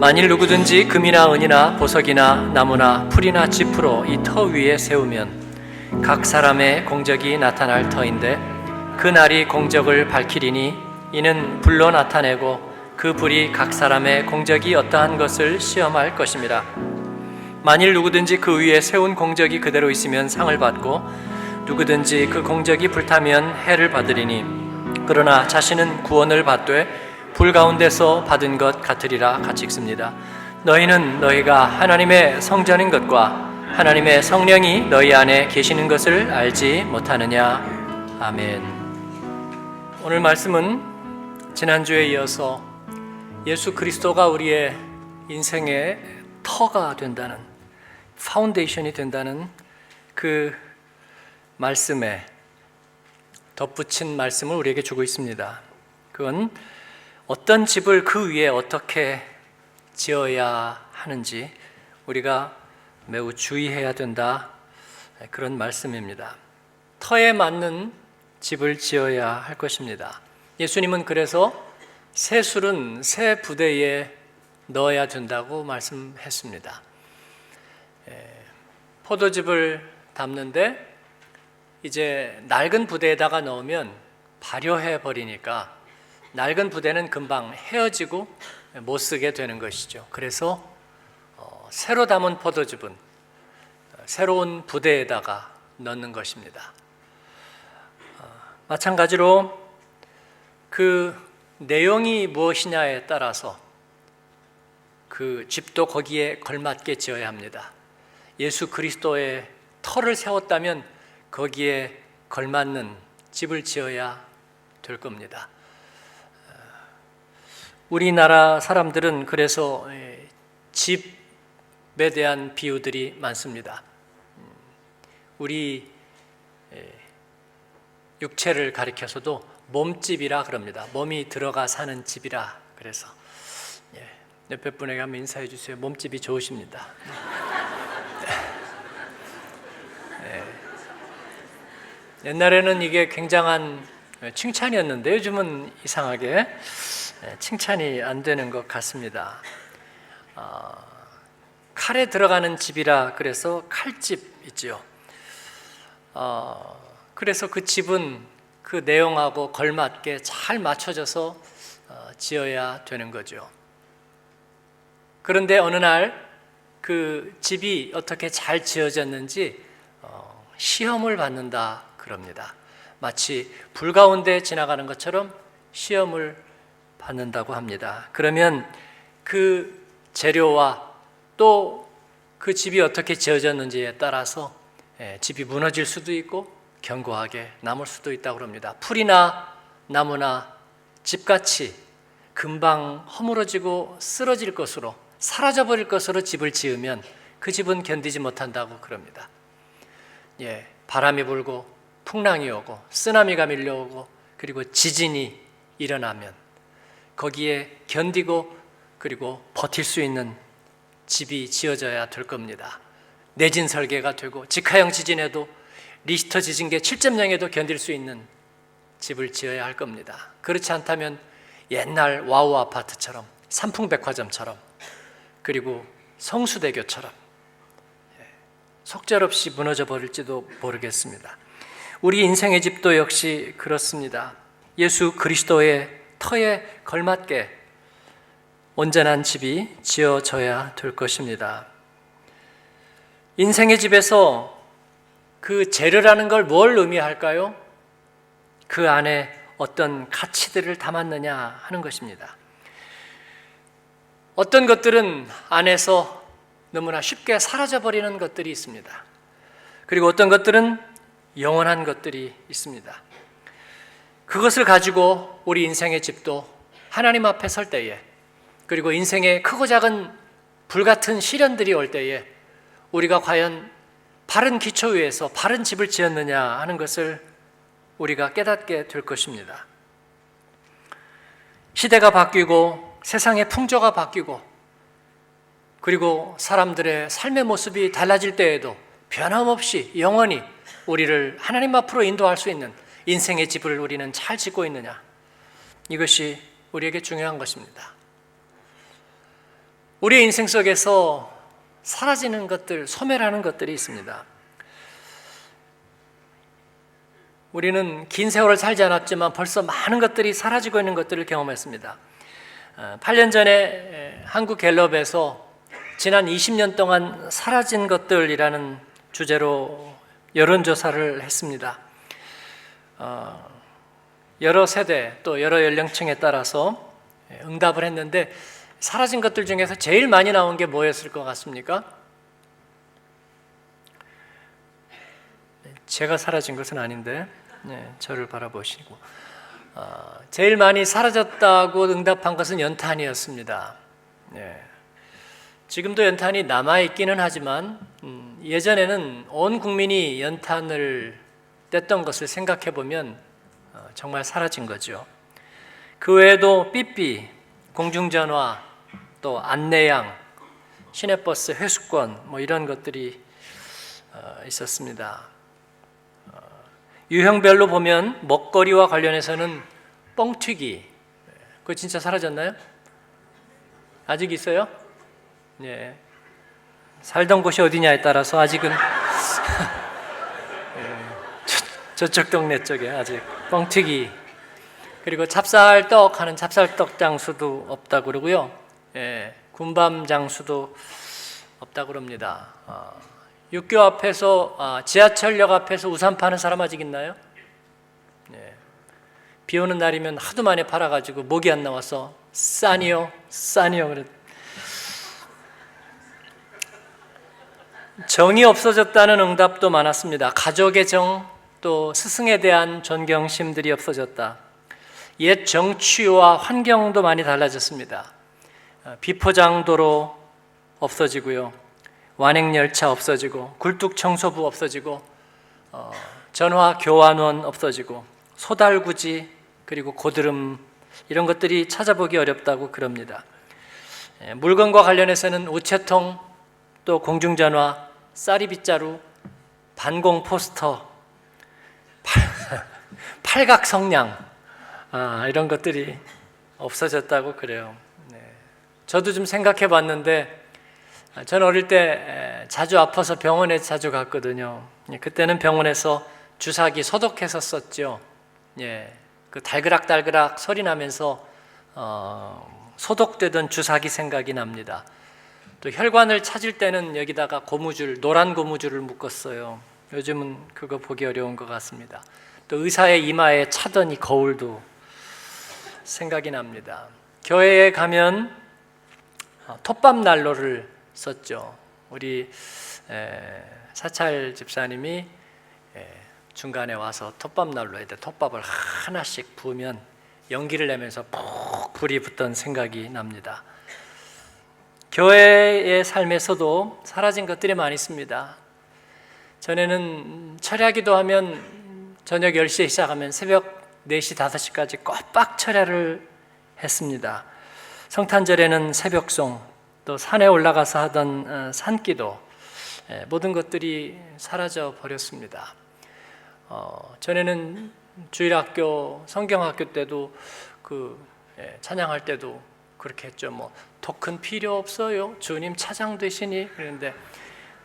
만일 누구든지 금이나 은이나 보석이나 나무나 풀이나 짚으로 이 터 위에 세우면 각 사람의 공적이 나타날 터인데 그 날이 공적을 밝히리니 이는 불로 나타내고 그 불이 각 사람의 공적이 어떠한 것을 시험할 것입니다. 만일 누구든지 그 위에 세운 공적이 그대로 있으면 상을 받고 누구든지 그 공적이 불타면 해를 받으리니 그러나 자신은 구원을 받되 불 가운데서 받은 것 같으리라. 같이 읽습니다. 너희는 너희가 하나님의 성전인 것과 하나님의 성령이 너희 안에 계시는 것을 알지 못하느냐. 아멘. 오늘 말씀은 지난주에 이어서 예수 그리스도가 우리의 인생의 터가 된다는, 파운데이션이 된다는 그 말씀에 덧붙인 말씀을 우리에게 주고 있습니다. 그건 어떤 집을 그 위에 어떻게 지어야 하는지 우리가 매우 주의해야 된다, 그런 말씀입니다. 터에 맞는 집을 지어야 할 것입니다. 예수님은 그래서 새 술은 새 부대에 넣어야 된다고 말씀했습니다. 포도즙을 담는데 이제 낡은 부대에다가 넣으면 발효해 버리니까 낡은 부대는 금방 헤어지고 못 쓰게 되는 것이죠. 그래서 새로 담은 포도즙은 새로운 부대에다가 넣는 것입니다. 마찬가지로 그 내용이 무엇이냐에 따라서 그 집도 거기에 걸맞게 지어야 합니다. 예수 그리스도의 터를 세웠다면 거기에 걸맞는 집을 지어야 될 겁니다. 우리나라 사람들은 그래서 집에 대한 비유들이 많습니다. 우리 육체를 가리켜서도 몸집이라 그럽니다. 몸이 들어가 사는 집이라. 그래서 옆에 분에게 한번 인사해 주세요. 몸집이 좋으십니다. 옛날에는 이게 굉장한 칭찬이었는데 요즘은 이상하게 칭찬이 안 되는 것 같습니다. 칼에 들어가는 집이라 그래서 칼집 있지요. 그래서 그 집은 그 내용하고 걸맞게 잘 맞춰져서 지어야 되는 거죠. 그런데 어느 날 그 집이 어떻게 잘 지어졌는지 시험을 받는다 그럽니다. 마치 불 가운데 지나가는 것처럼 시험을 받는다고 합니다. 그러면 그 재료와 또 그 집이 어떻게 지어졌는지에 따라서 집이 무너질 수도 있고 견고하게 남을 수도 있다고 합니다. 풀이나 나무나 집같이 금방 허물어지고 쓰러질 것으로, 사라져버릴 것으로 집을 지으면 그 집은 견디지 못한다고 그럽니다. 바람이 불고 풍랑이 오고 쓰나미가 밀려오고 그리고 지진이 일어나면 거기에 견디고 그리고 버틸 수 있는 집이 지어져야 될 겁니다. 내진 설계가 되고 직하형 지진에도 리히터 지진계 7.0에도 견딜 수 있는 집을 지어야 할 겁니다. 그렇지 않다면 옛날 와우 아파트처럼, 삼풍백화점처럼, 그리고 성수대교처럼 속절없이 무너져 버릴지도 모르겠습니다. 우리 인생의 집도 역시 그렇습니다. 예수 그리스도의 터에 걸맞게 온전한 집이 지어져야 될 것입니다. 인생의 집에서 그 재료라는 걸 뭘 의미할까요? 그 안에 어떤 가치들을 담았느냐 하는 것입니다. 어떤 것들은 안에서 너무나 쉽게 사라져버리는 것들이 있습니다. 그리고 어떤 것들은 영원한 것들이 있습니다. 그것을 가지고 우리 인생의 집도 하나님 앞에 설 때에, 그리고 인생의 크고 작은 불같은 시련들이 올 때에 우리가 과연 바른 기초 위에서 바른 집을 지었느냐 하는 것을 우리가 깨닫게 될 것입니다. 시대가 바뀌고 세상의 풍조가 바뀌고 그리고 사람들의 삶의 모습이 달라질 때에도 변함없이 영원히 우리를 하나님 앞으로 인도할 수 있는 인생의 집을 우리는 잘 짓고 있느냐, 이것이 우리에게 중요한 것입니다. 우리의 인생 속에서 사라지는 것들, 소멸하는 것들이 있습니다. 우리는 긴 세월을 살지 않았지만 벌써 많은 것들이 사라지고 있는 것들을 경험했습니다. 8년 전에 한국 갤럽에서 지난 20년 동안 사라진 것들이라는 주제로 여론조사를 했습니다. 여러 세대 또 여러 연령층에 따라서 응답을 했는데 사라진 것들 중에서 제일 많이 나온 게 뭐였을 것 같습니까? 제가 사라진 것은 아닌데 저를 바라보시고 제일 많이 사라졌다고 응답한 것은 연탄이었습니다. 지금도 연탄이 남아있기는 하지만 예전에는 온 국민이 연탄을 뗐던 것을 생각해 보면 정말 사라진 거죠. 그 외에도 삐삐, 공중전화, 또 안내양, 시내버스 회수권 이런 것들이 있었습니다. 유형별로 보면 먹거리와 관련해서는 뻥튀기, 그거 진짜 사라졌나요? 아직 있어요? 예. 살던 곳이 어디냐에 따라서 아직은 저쪽 동네 쪽에 아직 뻥튀기, 그리고 찹쌀떡 하는 찹쌀떡 장수도 없다고 그러고요. 군밤 장수도 없다고 그럽니다. 육교 앞에서 지하철역 앞에서 우산 파는 사람 아직 있나요? 비 오는 날이면 하도 많이 팔아가지고 목이 안 나와서 싸니요 그래. 정이 없어졌다는 응답도 많았습니다. 가족의 정, 또 스승에 대한 존경심들이 없어졌다. 옛 정취와 환경도 많이 달라졌습니다. 비포장도로 없어지고요, 완행열차 없어지고, 굴뚝청소부 없어지고, 전화교환원 없어지고, 소달구지, 그리고 고드름, 이런 것들이 찾아보기 어렵다고 그럽니다. 물건과 관련해서는 우체통, 또 공중전화, 쌀이빗자루, 반공 포스터, 팔각성냥, 이런 것들이 없어졌다고 그래요. 저도 좀 생각해 봤는데, 저는 어릴 때 자주 아파서 병원에 자주 갔거든요. 그때는 병원에서 주사기 소독해서 썼죠. 그 달그락달그락 소리 나면서 소독되던 주사기 생각이 납니다. 또 혈관을 찾을 때는 여기다가 고무줄, 노란 고무줄을 묶었어요. 요즘은 그거 보기 어려운 것 같습니다. 또 의사의 이마에 차던 이 거울도 생각이 납니다. 교회에 가면 톱밥 난로를 썼죠. 우리 사찰 집사님이 중간에 와서 톱밥 난로에 톱밥을 하나씩 부으면 연기를 내면서 푹 불이 붙던 생각이 납니다. 교회의 삶에서도 사라진 것들이 많이 있습니다. 전에는 철야기도 하면 저녁 10시에 시작하면 새벽 4시, 5시까지 꼬박 철야를 했습니다. 성탄절에는 새벽송, 또 산에 올라가서 하던 산기도, 모든 것들이 사라져 버렸습니다. 전에는 주일학교, 성경학교 때도 찬양할 때도 그렇게 했죠. 토큰 필요 없어요, 주님 차장 되시니. 그런데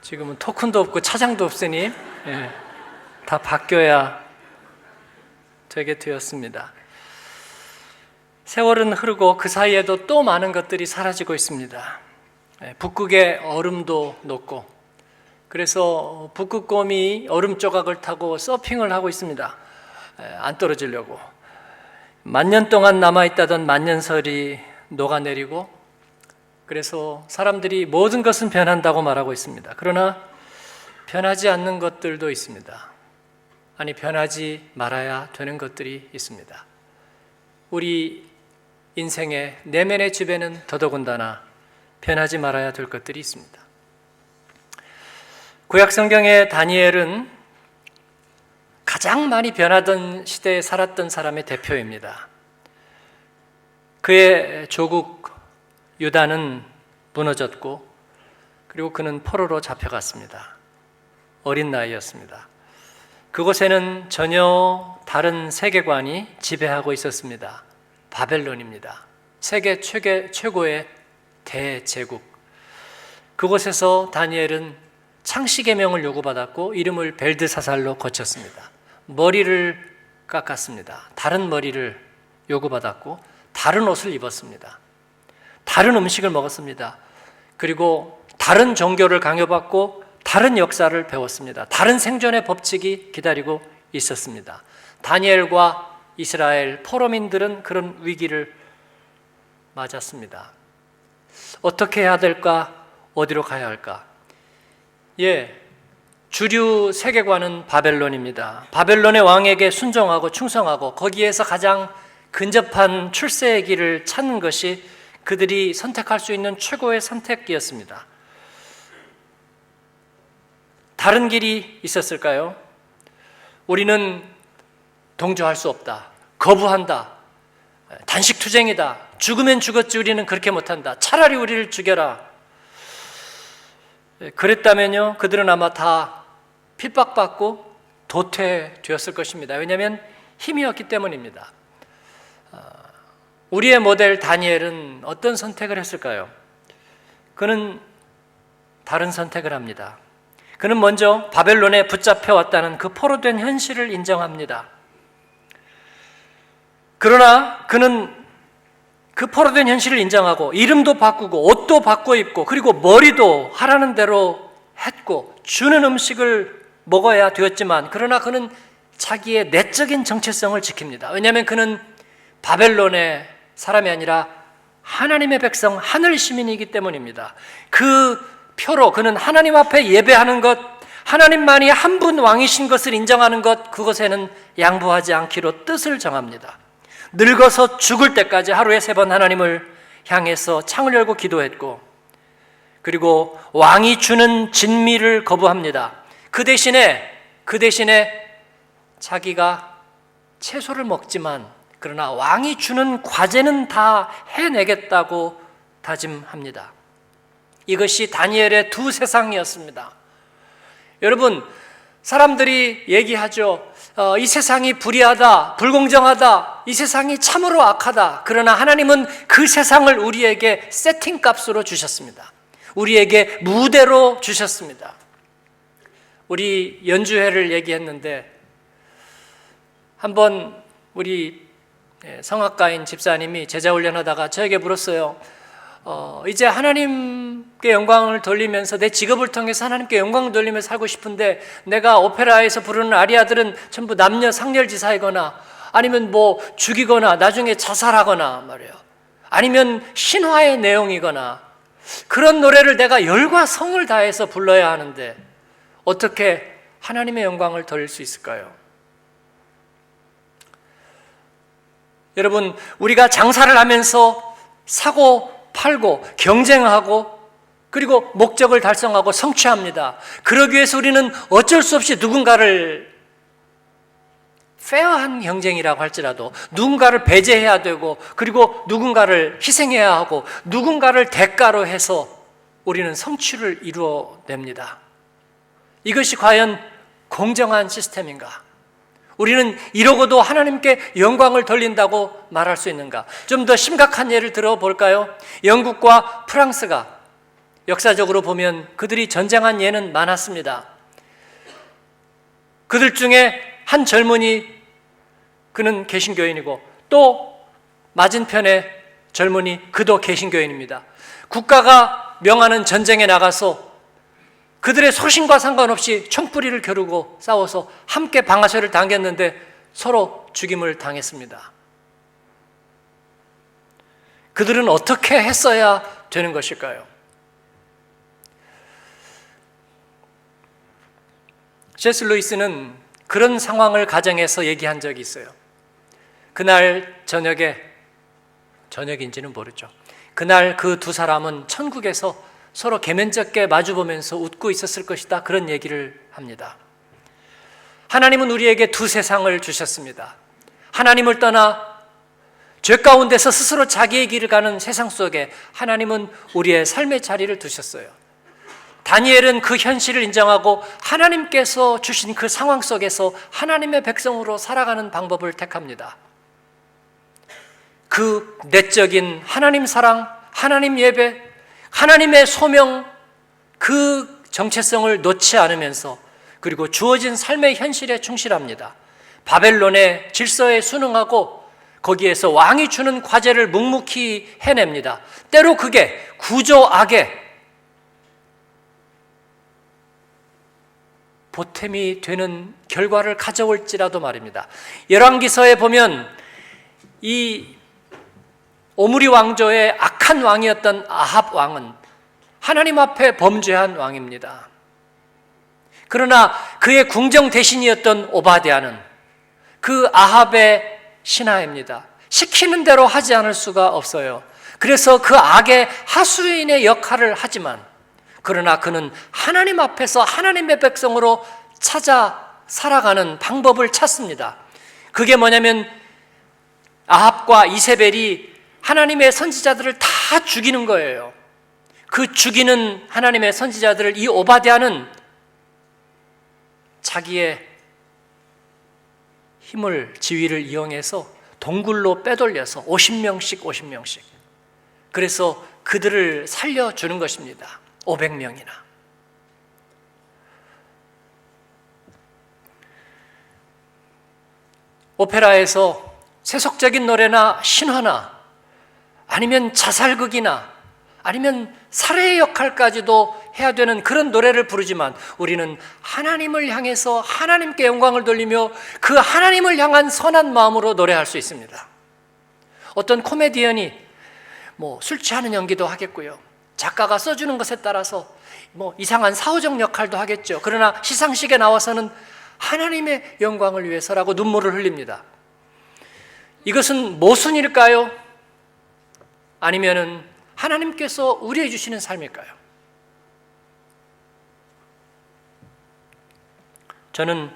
지금은 토큰도 없고 차장도 없으니 다 바뀌어야 되게 되었습니다. 세월은 흐르고 그 사이에도 또 많은 것들이 사라지고 있습니다. 북극의 얼음도 녹고, 그래서 북극곰이 얼음 조각을 타고 서핑을 하고 있습니다. 안 떨어지려고. 만년 동안 남아있다던 만년설이 녹아내리고, 그래서 사람들이 모든 것은 변한다고 말하고 있습니다. 그러나 변하지 않는 것들도 있습니다. 아니, 변하지 말아야 되는 것들이 있습니다. 우리 인생의 내면의 집에는 더더군다나 변하지 말아야 될 것들이 있습니다. 구약 성경의 다니엘은 가장 많이 변하던 시대에 살았던 사람의 대표입니다. 그의 조국 유다는 무너졌고, 그리고 그는 포로로 잡혀갔습니다. 어린 나이였습니다. 그곳에는 전혀 다른 세계관이 지배하고 있었습니다. 바벨론입니다. 세계 최고의 대제국, 그곳에서 다니엘은 창시계명을 요구받았고 이름을 벨드사살로 고쳤습니다. 머리를 깎았습니다. 다른 머리를 요구받았고 다른 옷을 입었습니다. 다른 음식을 먹었습니다. 그리고 다른 종교를 강요받고 다른 역사를 배웠습니다. 다른 생존의 법칙이 기다리고 있었습니다. 다니엘과 이스라엘 포로민들은 그런 위기를 맞았습니다. 어떻게 해야 될까? 어디로 가야 할까? 주류 세계관은 바벨론입니다. 바벨론의 왕에게 순종하고 충성하고 거기에서 가장 근접한 출세의 길을 찾는 것이 그들이 선택할 수 있는 최고의 선택이었습니다. 다른 길이 있었을까요? 우리는 동조할 수 없다. 거부한다. 단식투쟁이다. 죽으면 죽었지 우리는 그렇게 못한다. 차라리 우리를 죽여라. 그랬다면요, 그들은 아마 다 핍박받고 도태되었을 것입니다. 왜냐하면 힘이 없기 때문입니다. 우리의 모델 다니엘은 어떤 선택을 했을까요? 그는 다른 선택을 합니다. 그는 먼저 바벨론에 붙잡혀왔다는 그 포로된 현실을 인정합니다. 그러나 그는 그 포로된 현실을 인정하고 이름도 바꾸고 옷도 바꿔 입고 그리고 머리도 하라는 대로 했고 주는 음식을 먹어야 되었지만 그러나 그는 자기의 내적인 정체성을 지킵니다. 왜냐하면 그는 바벨론의 사람이 아니라 하나님의 백성, 하늘 시민이기 때문입니다. 그 표로 그는 하나님 앞에 예배하는 것, 하나님만이 한 분 왕이신 것을 인정하는 것, 그것에는 양보하지 않기로 뜻을 정합니다. 늙어서 죽을 때까지 하루에 3번 하나님을 향해서 창을 열고 기도했고, 그리고 왕이 주는 진미를 거부합니다. 그 대신에 자기가 채소를 먹지만 그러나 왕이 주는 과제는 다 해내겠다고 다짐합니다. 이것이 다니엘의 두 세상이었습니다. 여러분, 사람들이 얘기하죠. 이 세상이 불의하다, 불공정하다, 이 세상이 참으로 악하다. 그러나 하나님은 그 세상을 우리에게 세팅값으로 주셨습니다. 우리에게 무대로 주셨습니다. 우리 연주회를 얘기했는데 한번 우리 성악가인 집사님이 제자 훈련하다가 저에게 물었어요. 이제 하나님께 영광을 돌리면서 내 직업을 통해서 하나님께 영광을 돌리면서 살고 싶은데 내가 오페라에서 부르는 아리아들은 전부 남녀 상렬지사이거나 아니면 뭐 죽이거나 나중에 자살하거나 말이에요. 아니면 신화의 내용이거나 그런 노래를 내가 열과 성을 다해서 불러야 하는데 어떻게 하나님의 영광을 돌릴 수 있을까요? 여러분, 우리가 장사를 하면서 사고 팔고 경쟁하고 그리고 목적을 달성하고 성취합니다. 그러기 위해서 우리는 어쩔 수 없이 누군가를 페어한 경쟁이라고 할지라도 누군가를 배제해야 되고 그리고 누군가를 희생해야 하고 누군가를 대가로 해서 우리는 성취를 이루어냅니다. 이것이 과연 공정한 시스템인가? 우리는 이러고도 하나님께 영광을 돌린다고 말할 수 있는가? 좀 더 심각한 예를 들어볼까요? 영국과 프랑스가 역사적으로 보면 그들이 전쟁한 예는 많았습니다. 그들 중에 한 젊은이, 그는 개신교인이고 또 맞은편의 젊은이, 그도 개신교인입니다. 국가가 명하는 전쟁에 나가서 그들의 소신과 상관없이 총뿌리를 겨루고 싸워서 함께 방아쇠를 당겼는데 서로 죽임을 당했습니다. 그들은 어떻게 했어야 되는 것일까요? C.S. 루이스는 그런 상황을 가정해서 얘기한 적이 있어요. 그날 저녁인지는 모르죠. 그날 그 두 사람은 천국에서 서로 개면쩍게 마주보면서 웃고 있었을 것이다. 그런 얘기를 합니다. 하나님은 우리에게 두 세상을 주셨습니다. 하나님을 떠나 죄 가운데서 스스로 자기의 길을 가는 세상 속에 하나님은 우리의 삶의 자리를 두셨어요. 다니엘은 그 현실을 인정하고 하나님께서 주신 그 상황 속에서 하나님의 백성으로 살아가는 방법을 택합니다. 그 내적인 하나님 사랑, 하나님 예배, 하나님의 소명, 그 정체성을 놓지 않으면서 그리고 주어진 삶의 현실에 충실합니다. 바벨론의 질서에 순응하고 거기에서 왕이 주는 과제를 묵묵히 해냅니다. 때로 그게 구조악의 보탬이 되는 결과를 가져올지라도 말입니다. 열왕기서에 보면 이 오므리 왕조의 악한 왕이었던 아합 왕은 하나님 앞에 범죄한 왕입니다. 그러나 그의 궁정 대신이었던 오바댜는 그 아합의 신하입니다. 시키는 대로 하지 않을 수가 없어요. 그래서 그 악의 하수인의 역할을 하지만 그러나 그는 하나님 앞에서 하나님의 백성으로 찾아 살아가는 방법을 찾습니다. 그게 뭐냐면 아합과 이세벨이 하나님의 선지자들을 다 죽이는 거예요. 그 죽이는 하나님의 선지자들을 이 오바댜는 자기의 힘을, 지위를 이용해서 동굴로 빼돌려서 50명씩 그래서 그들을 살려주는 것입니다. 500명이나. 오페라에서 세속적인 노래나 신화나 아니면 자살극이나 아니면 살해의 역할까지도 해야 되는 그런 노래를 부르지만 우리는 하나님을 향해서 하나님께 영광을 돌리며 그 하나님을 향한 선한 마음으로 노래할 수 있습니다. 어떤 코미디언이 술 취하는 연기도 하겠고요. 작가가 써주는 것에 따라서 이상한 사후적 역할도 하겠죠. 그러나 시상식에 나와서는 하나님의 영광을 위해서라고 눈물을 흘립니다. 이것은 모순일까요? 아니면은 하나님께서 우리에게 주시는 삶일까요? 저는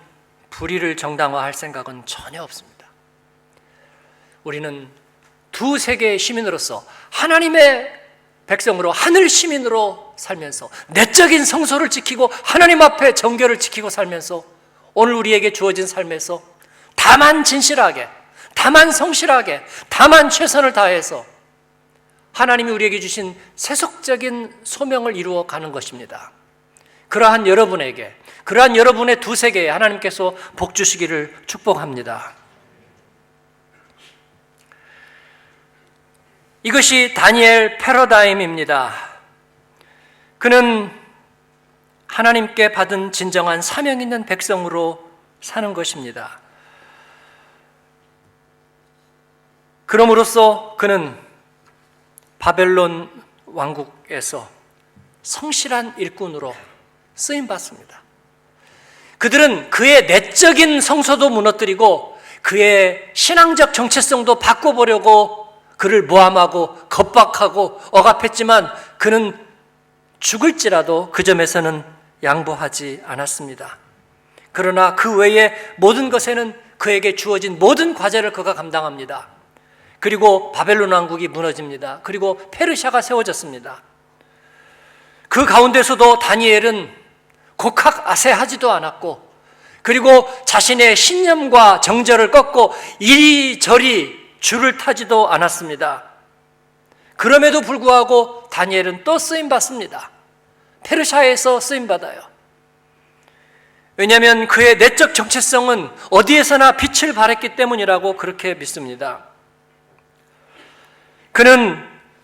불의를 정당화할 생각은 전혀 없습니다. 우리는 두 세계의 시민으로서 하나님의 백성으로 하늘 시민으로 살면서 내적인 성소를 지키고 하나님 앞에 정결을 지키고 살면서 오늘 우리에게 주어진 삶에서 다만 진실하게, 다만 성실하게, 다만 최선을 다해서 하나님이 우리에게 주신 세속적인 소명을 이루어 가는 것입니다. 그러한 여러분에게, 그러한 여러분의 두 세계에 하나님께서 복 주시기를 축복합니다. 이것이 다니엘 패러다임입니다. 그는 하나님께 받은 진정한 사명 있는 백성으로 사는 것입니다. 그럼으로써 그는 바벨론 왕국에서 성실한 일꾼으로 쓰임받습니다. 그들은 그의 내적인 성소도 무너뜨리고 그의 신앙적 정체성도 바꿔보려고 그를 모함하고 겁박하고 억압했지만 그는 죽을지라도 그 점에서는 양보하지 않았습니다. 그러나 그 외의 모든 것에는 그에게 주어진 모든 과제를 그가 감당합니다. 그리고 바벨론 왕국이 무너집니다. 그리고 페르시아가 세워졌습니다. 그 가운데서도 다니엘은 곡학아세하지도 않았고 그리고 자신의 신념과 정절을 꺾고 이리저리 줄을 타지도 않았습니다. 그럼에도 불구하고 다니엘은 또 쓰임받습니다. 페르시아에서 쓰임받아요. 왜냐하면 그의 내적 정체성은 어디에서나 빛을 발했기 때문이라고 그렇게 믿습니다.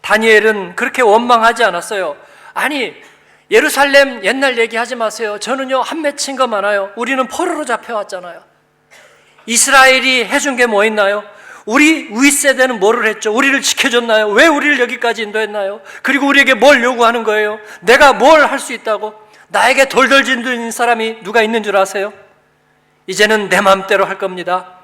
다니엘은 그렇게 원망하지 않았어요. 아니, 예루살렘 옛날 얘기하지 마세요. 저는요 한 맺힌 거 많아요. 우리는 포로로 잡혀왔잖아요. 이스라엘이 해준 게 뭐 있나요? 우리 윗세대는 뭐를 했죠? 우리를 지켜줬나요? 왜 우리를 여기까지 인도했나요? 그리고 우리에게 뭘 요구하는 거예요? 내가 뭘 할 수 있다고? 나에게 돌돌 짓는 사람이 누가 있는 줄 아세요? 이제는 내 마음대로 할 겁니다.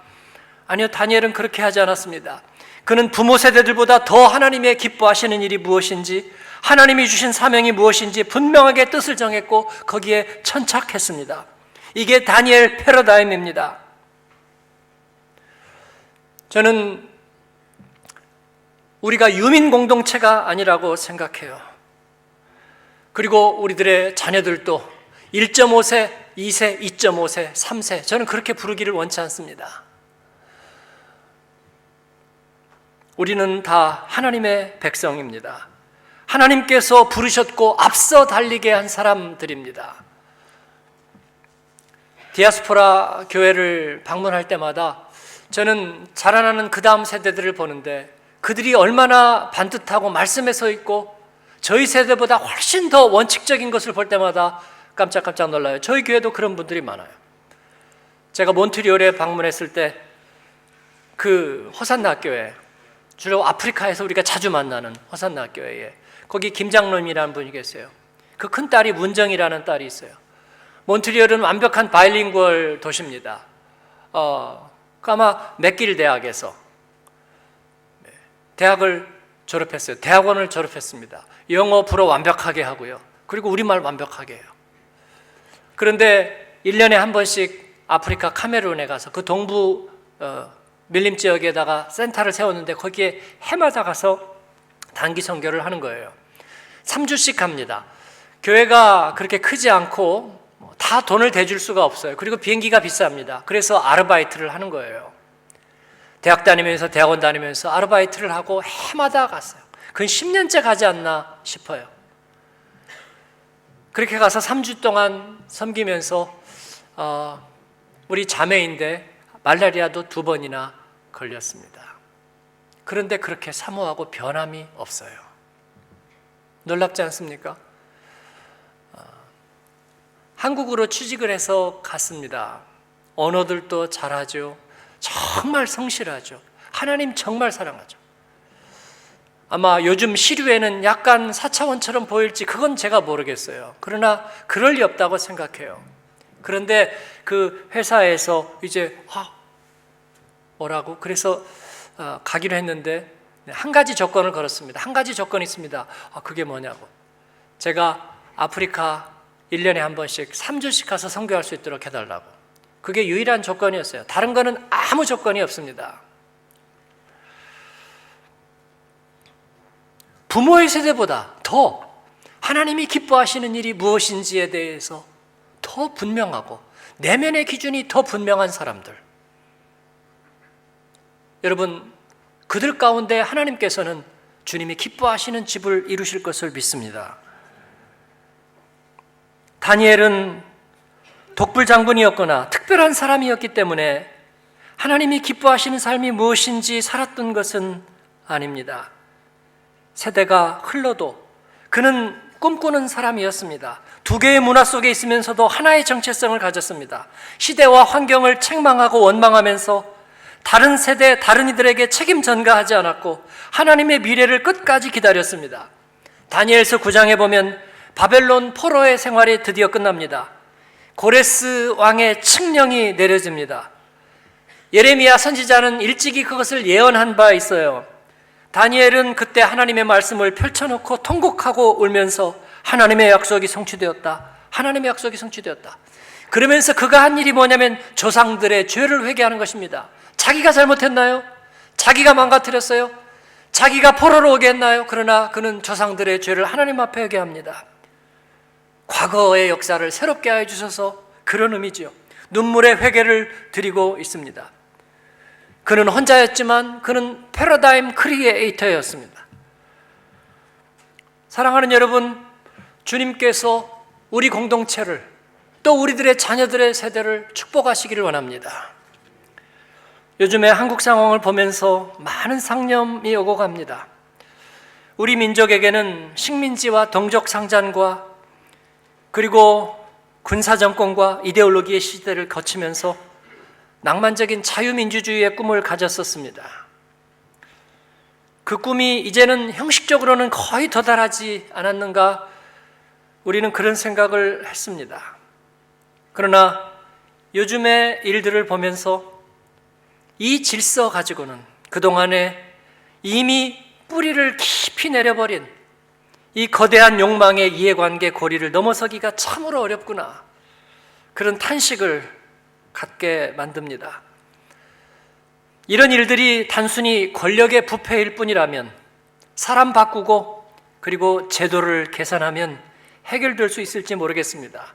아니요, 다니엘은 그렇게 하지 않았습니다. 그는 부모 세대들보다 더 하나님의 기뻐하시는 일이 무엇인지, 하나님이 주신 사명이 무엇인지 분명하게 뜻을 정했고 거기에 천착했습니다. 이게 다니엘 패러다임입니다. 저는 우리가 유민 공동체가 아니라고 생각해요. 그리고 우리들의 자녀들도 1.5세, 2세, 2.5세, 3세 저는 그렇게 부르기를 원치 않습니다. 우리는 다 하나님의 백성입니다. 하나님께서 부르셨고 앞서 달리게 한 사람들입니다. 디아스포라 교회를 방문할 때마다 저는 자라나는 그 다음 세대들을 보는데 그들이 얼마나 반듯하고 말씀에 서 있고 저희 세대보다 훨씬 더 원칙적인 것을 볼 때마다 깜짝깜짝 놀라요. 저희 교회도 그런 분들이 많아요. 제가 몬트리올에 방문했을 때 그 호산나 교회, 주로 아프리카에서 우리가 자주 만나는 호산나 교회에 거기 김장로님이라는 분이 계세요. 그 큰 딸이 문정이라는 딸이 있어요. 몬트리올은 완벽한 바이링구얼 도시입니다. 아마 맥길 대학에서 대학을 졸업했어요. 대학원을 졸업했습니다. 영어, 불어 완벽하게 하고요. 그리고 우리말 완벽하게 해요. 그런데 1년에 한 번씩 아프리카 카메룬에 가서 그 동부 밀림 지역에다가 센터를 세웠는데 거기에 해마다 가서 단기 선교를 하는 거예요. 3주씩 합니다. 교회가 그렇게 크지 않고 다 돈을 대줄 수가 없어요. 그리고 비행기가 비쌉니다. 그래서 아르바이트를 하는 거예요. 대학 다니면서 대학원 다니면서 아르바이트를 하고 해마다 갔어요. 그건 10년째 가지 않나 싶어요. 그렇게 가서 3주 동안 섬기면서 우리 자매인데 말라리아도 2번이나 걸렸습니다. 그런데 그렇게 사모하고 변함이 없어요. 놀랍지 않습니까? 한국으로 취직을 해서 갔습니다. 언어들도 잘하죠. 정말 성실하죠. 하나님 정말 사랑하죠. 아마 요즘 시류에는 약간 4차원처럼 보일지 그건 제가 모르겠어요. 그러나 그럴 리 없다고 생각해요. 그런데 그 회사에서 이제 뭐라고? 그래서 가기로 했는데 한 가지 조건을 걸었습니다. 한 가지 조건이 있습니다. 그게 뭐냐고. 제가 아프리카 1년에 한 번씩 3주씩 가서 선교할 수 있도록 해달라고. 그게 유일한 조건이었어요. 다른 거는 아무 조건이 없습니다. 부모의 세대보다 더 하나님이 기뻐하시는 일이 무엇인지에 대해서 더 분명하고 내면의 기준이 더 분명한 사람들. 여러분, 그들 가운데 하나님께서는 주님이 기뻐하시는 집을 이루실 것을 믿습니다. 다니엘은 독불 장군이었거나 특별한 사람이었기 때문에 하나님이 기뻐하시는 삶이 무엇인지 살았던 것은 아닙니다. 세대가 흘러도 그는 꿈꾸는 사람이었습니다. 2개의 문화 속에 있으면서도 하나의 정체성을 가졌습니다. 시대와 환경을 책망하고 원망하면서 다른 세대, 다른 이들에게 책임 전가하지 않았고 하나님의 미래를 끝까지 기다렸습니다. 다니엘서 9장에 보면 바벨론 포로의 생활이 드디어 끝납니다. 고레스 왕의 칙령이 내려집니다. 예레미야 선지자는 일찍이 그것을 예언한 바 있어요. 다니엘은 그때 하나님의 말씀을 펼쳐놓고 통곡하고 울면서 하나님의 약속이 성취되었다. 하나님의 약속이 성취되었다. 그러면서 그가 한 일이 뭐냐면 조상들의 죄를 회개하는 것입니다. 자기가 잘못했나요? 자기가 망가뜨렸어요? 자기가 포로로 오게 했나요? 그러나 그는 조상들의 죄를 하나님 앞에 회개합니다. 과거의 역사를 새롭게 하여 주셔서 그런 의미죠. 눈물의 회개를 드리고 있습니다. 그는 혼자였지만 그는 패러다임 크리에이터였습니다. 사랑하는 여러분, 주님께서 우리 공동체를 또 우리들의 자녀들의 세대를 축복하시기를 원합니다. 요즘에 한국 상황을 보면서 많은 상념이 오고 갑니다. 우리 민족에게는 식민지와 동족 상잔과 그리고 군사정권과 이데올로기의 시대를 거치면서 낭만적인 자유민주주의의 꿈을 가졌었습니다. 그 꿈이 이제는 형식적으로는 거의 도달하지 않았는가 우리는 그런 생각을 했습니다. 그러나 요즘의 일들을 보면서 이 질서 가지고는 그동안에 이미 뿌리를 깊이 내려버린 이 거대한 욕망의 이해관계 고리를 넘어서기가 참으로 어렵구나, 그런 탄식을 갖게 만듭니다. 이런 일들이 단순히 권력의 부패일 뿐이라면, 사람 바꾸고 그리고 제도를 개선하면 해결될 수 있을지 모르겠습니다.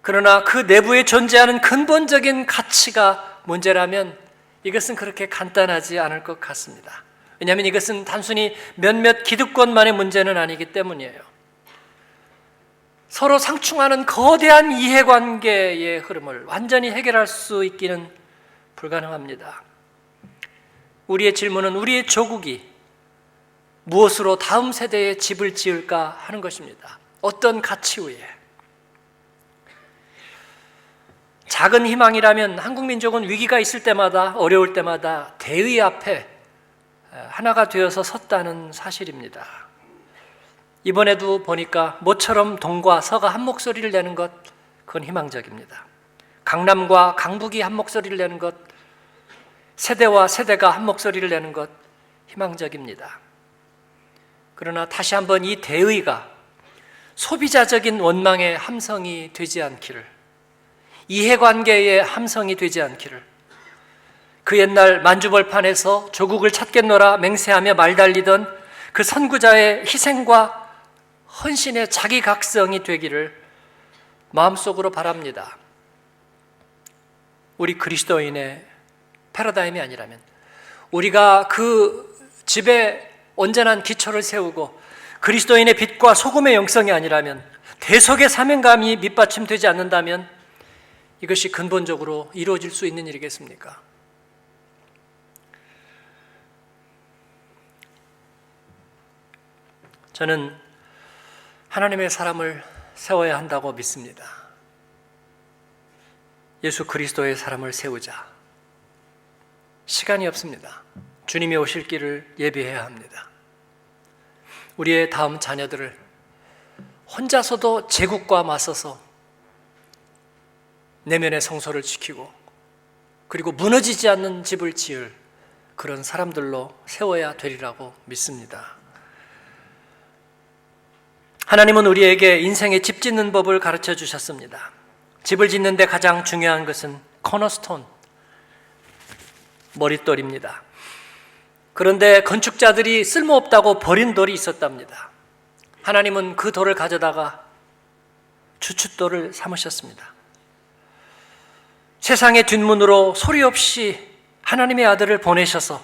그러나 그 내부에 존재하는 근본적인 가치가 문제라면 이것은 그렇게 간단하지 않을 것 같습니다. 왜냐하면 이것은 단순히 몇몇 기득권만의 문제는 아니기 때문이에요. 서로 상충하는 거대한 이해관계의 흐름을 완전히 해결할 수 있기는 불가능합니다. 우리의 질문은 우리의 조국이 무엇으로 다음 세대에 집을 지을까 하는 것입니다. 어떤 가치 위에. 작은 희망이라면 한국 민족은 위기가 있을 때마다, 어려울 때마다 대의 앞에 하나가 되어서 섰다는 사실입니다. 이번에도 보니까 모처럼 동과 서가 한 목소리를 내는 것, 그건 희망적입니다. 강남과 강북이 한 목소리를 내는 것, 세대와 세대가 한 목소리를 내는 것, 희망적입니다. 그러나 다시 한번 이 대의가 소비자적인 원망의 함성이 되지 않기를, 이해관계의 함성이 되지 않기를, 그 옛날 만주벌판에서 조국을 찾겠노라 맹세하며 말달리던 그 선구자의 희생과 헌신의 자기각성이 되기를 마음속으로 바랍니다. 우리 그리스도인의 패러다임이 아니라면, 우리가 그 집에 온전한 기초를 세우고 그리스도인의 빛과 소금의 영성이 아니라면, 대속의 사명감이 밑받침되지 않는다면 이것이 근본적으로 이루어질 수 있는 일이겠습니까? 저는 하나님의 사람을 세워야 한다고 믿습니다. 예수 그리스도의 사람을 세우자. 시간이 없습니다. 주님이 오실 길을 예비해야 합니다. 우리의 다음 자녀들을 혼자서도 제국과 맞서서 내면의 성소를 지키고 그리고 무너지지 않는 집을 지을 그런 사람들로 세워야 되리라고 믿습니다. 하나님은 우리에게 인생의 집 짓는 법을 가르쳐 주셨습니다. 집을 짓는데 가장 중요한 것은 코너스톤, 머릿돌입니다. 그런데 건축자들이 쓸모없다고 버린 돌이 있었답니다. 하나님은 그 돌을 가져다가 주춧돌을 삼으셨습니다. 세상의 뒷문으로 소리 없이 하나님의 아들을 보내셔서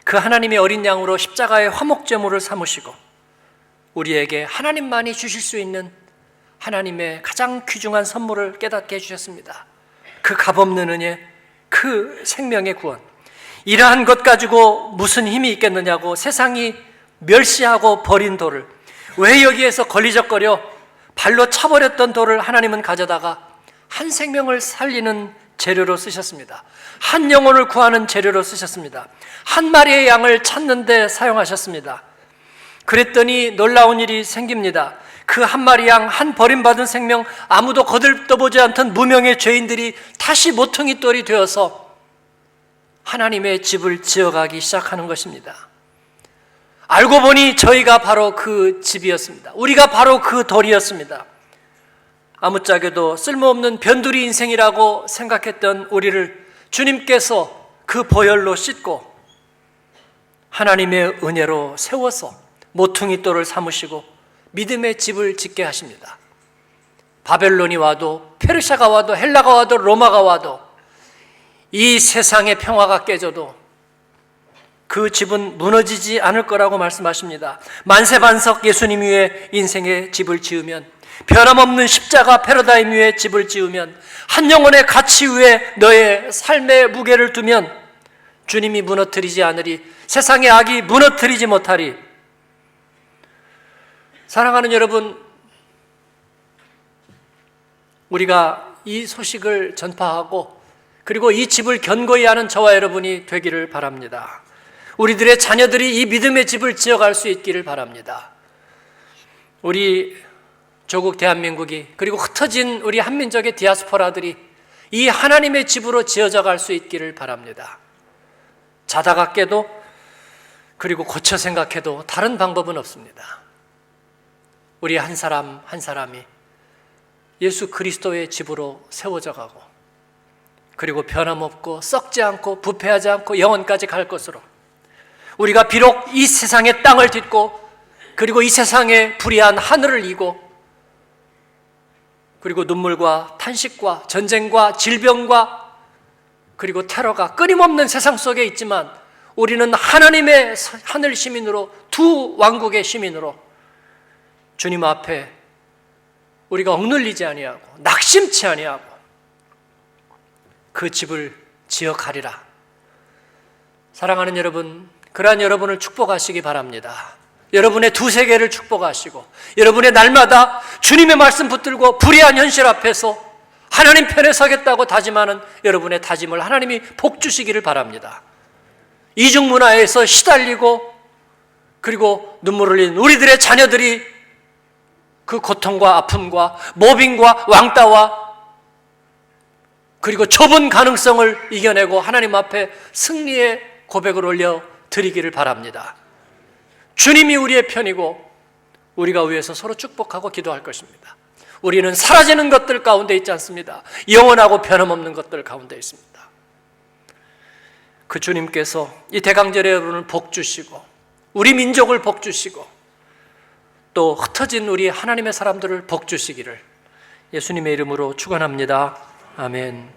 그 하나님의 어린 양으로 십자가의 화목제물을 삼으시고 우리에게 하나님만이 주실 수 있는 하나님의 가장 귀중한 선물을 깨닫게 해주셨습니다. 그 값없는 은혜, 그 생명의 구원. 이러한 것 가지고 무슨 힘이 있겠느냐고 세상이 멸시하고 버린 돌을, 왜 여기에서 걸리적거려 발로 차버렸던 돌을 하나님은 가져다가 한 생명을 살리는 재료로 쓰셨습니다. 한 영혼을 구하는 재료로 쓰셨습니다. 한 마리의 양을 찾는 데 사용하셨습니다. 그랬더니 놀라운 일이 생깁니다. 그 한 마리 양, 한 버림받은 생명, 아무도 거들떠보지 않던 무명의 죄인들이 다시 모퉁이 돌이 되어서 하나님의 집을 지어가기 시작하는 것입니다. 알고 보니 저희가 바로 그 집이었습니다. 우리가 바로 그 돌이었습니다. 아무짝에도 쓸모없는 변두리 인생이라고 생각했던 우리를 주님께서 그 보혈로 씻고 하나님의 은혜로 세워서 모퉁이 돌을 삼으시고 믿음의 집을 짓게 하십니다. 바벨론이 와도, 페르시아가 와도, 헬라가 와도, 로마가 와도, 이 세상의 평화가 깨져도 그 집은 무너지지 않을 거라고 말씀하십니다. 만세반석 예수님 위에 인생의 집을 지으면, 변함없는 십자가 패러다임 위에 집을 지으면, 한 영혼의 가치 위에 너의 삶의 무게를 두면 주님이 무너뜨리지 않으리, 세상의 악이 무너뜨리지 못하리. 사랑하는 여러분, 우리가 이 소식을 전파하고 그리고 이 집을 견고히 하는 저와 여러분이 되기를 바랍니다. 우리들의 자녀들이 이 믿음의 집을 지어갈 수 있기를 바랍니다. 우리 조국 대한민국이, 그리고 흩어진 우리 한민족의 디아스포라들이 이 하나님의 집으로 지어져 갈 수 있기를 바랍니다. 자다가 깨도, 그리고 고쳐 생각해도 다른 방법은 없습니다. 우리 한 사람 한 사람이 예수 그리스도의 집으로 세워져 가고, 그리고 변함없고 썩지 않고 부패하지 않고 영원까지 갈 것으로, 우리가 비록 이 세상의 땅을 딛고, 그리고 이 세상의 불의한 하늘을 이고, 그리고 눈물과 탄식과 전쟁과 질병과 그리고 테러가 끊임없는 세상 속에 있지만, 우리는 하나님의 하늘 시민으로, 두 왕국의 시민으로 주님 앞에 우리가 억눌리지 아니하고 낙심치 아니하고 그 집을 지어가리라. 사랑하는 여러분, 그러한 여러분을 축복하시기 바랍니다. 여러분의 두 세계를 축복하시고 여러분의 날마다 주님의 말씀 붙들고 불의한 현실 앞에서 하나님 편에 서겠다고 다짐하는 여러분의 다짐을 하나님이 복 주시기를 바랍니다. 이중문화에서 시달리고 그리고 눈물을 흘린 우리들의 자녀들이 그 고통과 아픔과 모빙과 왕따와 그리고 좁은 가능성을 이겨내고 하나님 앞에 승리의 고백을 올려 드리기를 바랍니다. 주님이 우리의 편이고 우리가 위해서 서로 축복하고 기도할 것입니다. 우리는 사라지는 것들 가운데 있지 않습니다. 영원하고 변함없는 것들 가운데 있습니다. 그 주님께서 이 대강절에 여러분을 복 주시고 우리 민족을 복 주시고 또 흩어진 우리 하나님의 사람들을 복 주시기를 예수님의 이름으로 축원합니다. 아멘.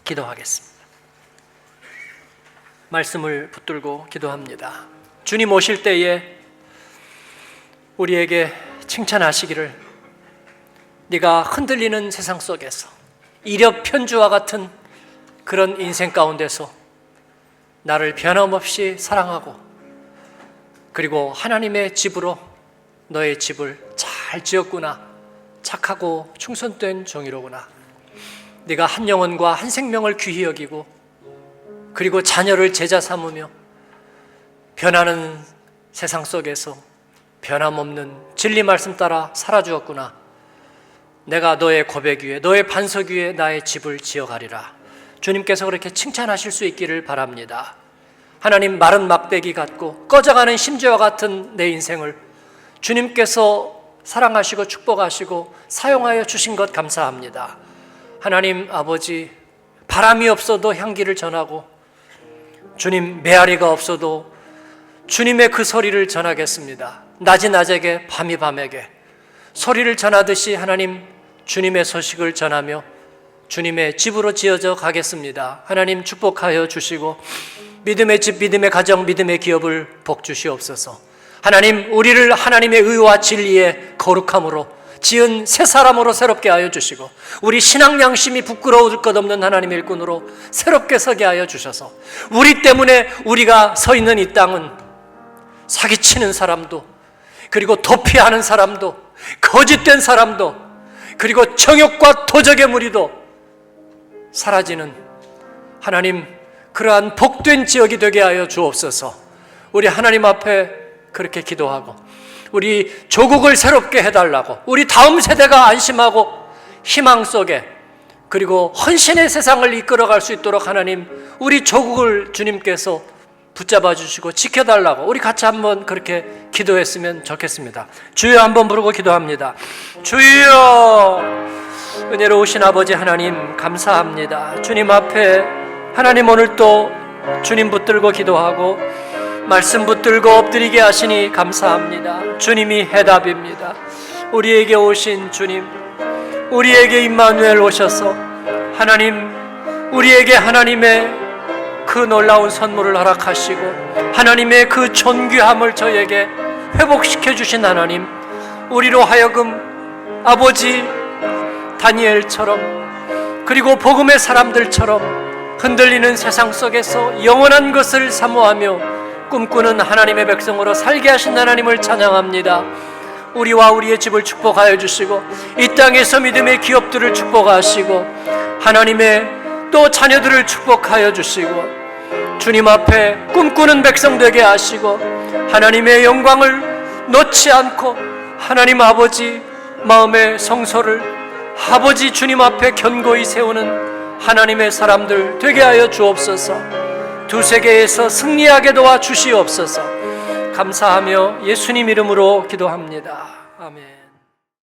기도하겠습니다. 말씀을 붙들고 기도합니다. 주님 오실 때에 우리에게 칭찬하시기를 네가 흔들리는 세상 속에서 이력 편주와 같은 그런 인생 가운데서 나를 변함없이 사랑하고 그리고 하나님의 집으로 너의 집을 잘 지었구나. 착하고 충성된 종이로구나. 네가 한 영혼과 한 생명을 귀히 여기고 그리고 자녀를 제자 삼으며 변하는 세상 속에서 변함없는 진리 말씀 따라 살아주었구나. 내가 너의 고백 위에 너의 반석 위에 나의 집을 지어가리라. 주님께서 그렇게 칭찬하실 수 있기를 바랍니다. 하나님, 마른 막대기 같고 꺼져가는 심지와 같은 내 인생을 주님께서 사랑하시고 축복하시고 사용하여 주신 것 감사합니다. 하나님 아버지, 바람이 없어도 향기를 전하고 주님 메아리가 없어도 주님의 그 소리를 전하겠습니다. 낮이 낮에게 밤이 밤에게 소리를 전하듯이 하나님 주님의 소식을 전하며 주님의 집으로 지어져 가겠습니다. 하나님 축복하여 주시고 믿음의 집, 믿음의 가정, 믿음의 기업을 복 주시옵소서. 하나님, 우리를 하나님의 의와 진리의 거룩함으로 지은 새 사람으로 새롭게 하여 주시고 우리 신앙 양심이 부끄러울 것 없는 하나님의 일꾼으로 새롭게 서게 하여 주셔서 우리 때문에 우리가 서 있는 이 땅은 사기치는 사람도 그리고 도피하는 사람도 거짓된 사람도 그리고 정욕과 도적의 무리도 사라지는 하나님, 그러한 복된 지역이 되게 하여 주옵소서. 우리 하나님 앞에 그렇게 기도하고 우리 조국을 새롭게 해달라고, 우리 다음 세대가 안심하고 희망 속에 그리고 헌신의 세상을 이끌어갈 수 있도록 하나님, 우리 조국을 주님께서 붙잡아 주시고 지켜달라고 우리 같이 한번 그렇게 기도했으면 좋겠습니다. 주여 한번 부르고 기도합니다. 주여, 은혜로우신 아버지 하나님 감사합니다. 주님 앞에 하나님 오늘 또 주님 붙들고 기도하고 말씀 붙들고 엎드리게 하시니 감사합니다. 주님이 해답입니다. 우리에게 오신 주님, 우리에게 임마누엘 오셔서 하나님, 우리에게 하나님의 그 놀라운 선물을 허락하시고 하나님의 그 존귀함을 저에게 회복시켜 주신 하나님, 우리로 하여금 아버지 다니엘처럼 그리고 복음의 사람들처럼 흔들리는 세상 속에서 영원한 것을 사모하며 꿈꾸는 하나님의 백성으로 살게 하신 하나님을 찬양합니다. 우리와 우리의 집을 축복하여 주시고 이 땅에서 믿음의 기업들을 축복하시고 하나님의 또 자녀들을 축복하여 주시고 주님 앞에 꿈꾸는 백성 되게 하시고 하나님의 영광을 놓지 않고 하나님 아버지 마음의 성소를 아버지 주님 앞에 견고히 세우는 하나님의 사람들 되게 하여 주옵소서. 두 세계에서 승리하게 도와 주시옵소서. 감사하며 예수님 이름으로 기도합니다. 아멘.